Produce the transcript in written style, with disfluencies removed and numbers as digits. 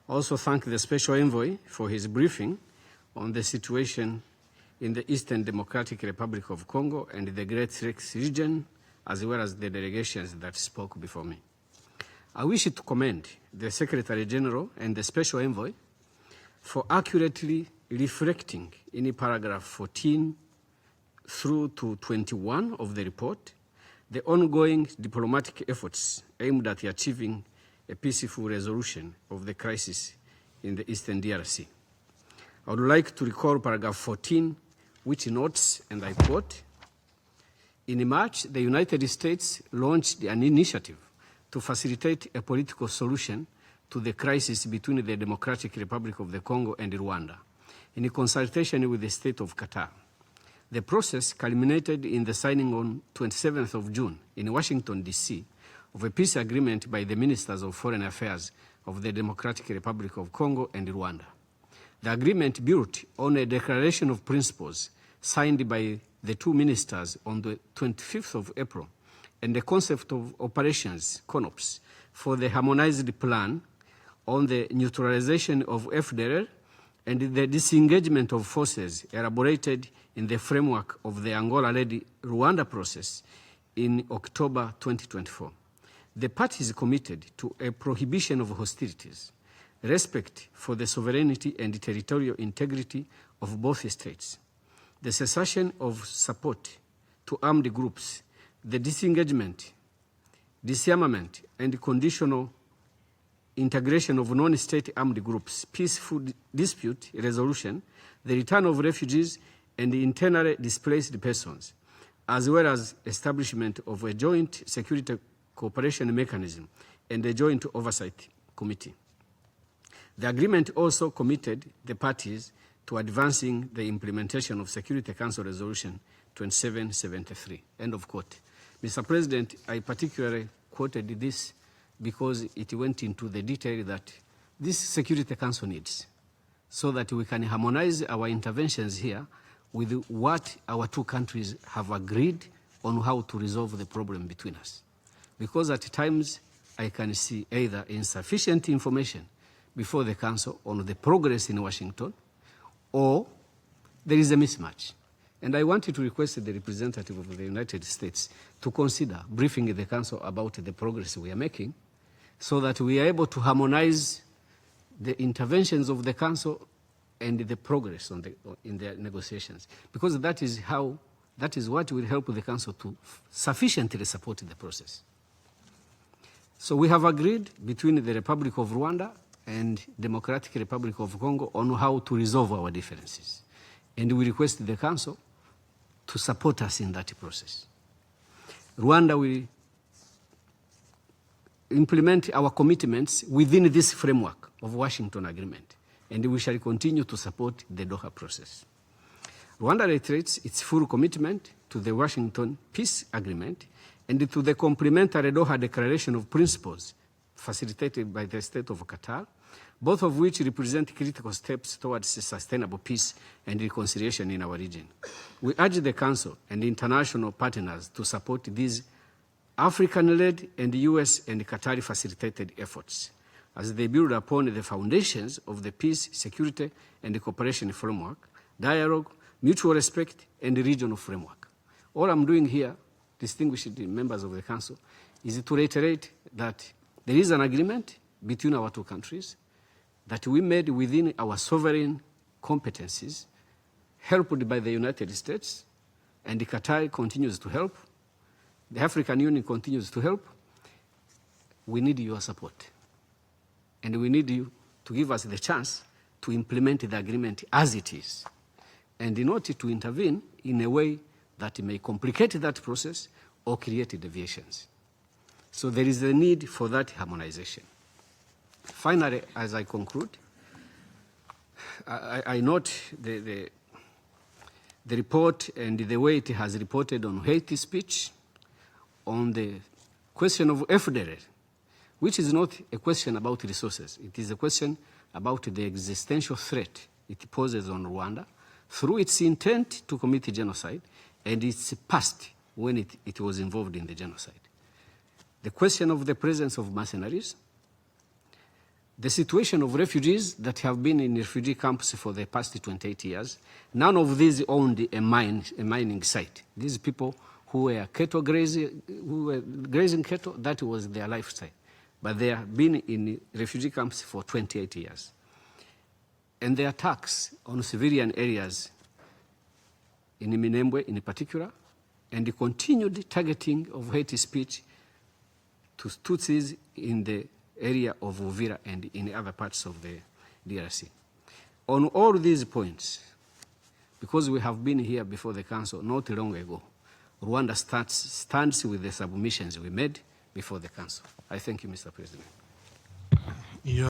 I also thank the Special Envoy for his briefing on the situation in the Eastern Democratic Republic of Congo and the Great Lakes region, as well as the delegations that spoke before me. I wish to commend the Secretary General and the Special Envoy for accurately reflecting in paragraph 14 through to 21 of the report the ongoing diplomatic efforts aimed at achieving a peaceful resolution of the crisis in the Eastern DRC. I would like to recall paragraph 14, which notes, and I quote, "In March, the United States launched an initiative to facilitate a political solution to the crisis between the Democratic Republic of the Congo and Rwanda, in consultation with the state of Qatar. The process culminated in the signing on 27th of June in Washington, D.C., of a peace agreement by the Ministers of Foreign Affairs of the Democratic Republic of Congo and Rwanda. The agreement built on a declaration of principles signed by the two ministers on the 25th of April and the concept of operations, CONOPS, for the harmonized plan on the neutralization of FDLR and the disengagement of forces elaborated in the framework of the Angola-led Rwanda process in October 2024. The parties committed to a prohibition of hostilities, respect for the sovereignty and territorial integrity of both states, the cessation of support to armed groups, the disengagement, disarmament, and conditional integration of non-state armed groups, peaceful dispute resolution, the return of refugees and internally displaced persons, as well as establishment of a joint security cooperation mechanism and a joint oversight committee. The agreement also committed the parties to advancing the implementation of Security Council Resolution 2773. End of quote. Mr. President, I particularly quoted this because it went into the detail that this Security Council needs so that we can harmonize our interventions here with what our two countries have agreed on how to resolve the problem between us. Because at times I can see either insufficient information before the Council on the progress in Washington, or there is a mismatch. And I wanted to request the representative of the United States to consider briefing the Council about the progress we are making so that we are able to harmonize the interventions of the Council and the progress in their negotiations. Because that is what will help the Council to sufficiently support the process. So we have agreed between the Republic of Rwanda and Democratic Republic of Congo on how to resolve our differences. And we request the Council to support us in that process. Rwanda will implement our commitments within this framework of Washington Agreement, and we shall continue to support the Doha process. Rwanda reiterates its full commitment to the Washington Peace Agreement and to the complementary Doha Declaration of Principles facilitated by the State of Qatar, both of which represent critical steps towards sustainable peace and reconciliation in our region. We urge the Council and international partners to support these African-led and US and Qatari-facilitated efforts as they build upon the foundations of the peace, security, and cooperation framework, dialogue, mutual respect, and regional framework. All I'm doing here, distinguished members of the Council, is to reiterate that there is an agreement between our two countries that we made within our sovereign competencies, helped by the United States, and Qatar continues to help. The African Union continues to help. We need your support. And we need you to give us the chance to implement the agreement as it is, and not to intervene in a way that may complicate that process or create deviations. So there is a need for that harmonization. Finally, as I conclude, I note the report and the way it has reported on hate speech, on the question of FDLR, which is not a question about resources. It is a question about the existential threat it poses on Rwanda through its intent to commit genocide and its past when it was involved in the genocide. The question of the presence of mercenaries, the situation of refugees that have been in refugee camps for the past 28 years, none of these owned a mining site. These people who were cattle grazing, cattle, that was their lifestyle. But they have been in refugee camps for 28 years. And the attacks on civilian areas in Minembwe in particular, and the continued targeting of hate speech to Tutsis in the area of Uvira and in other parts of the DRC. On all these points, because we have been here before the Council not long ago, Rwanda stands with the submissions we made before the Council. I thank you, Mr. President.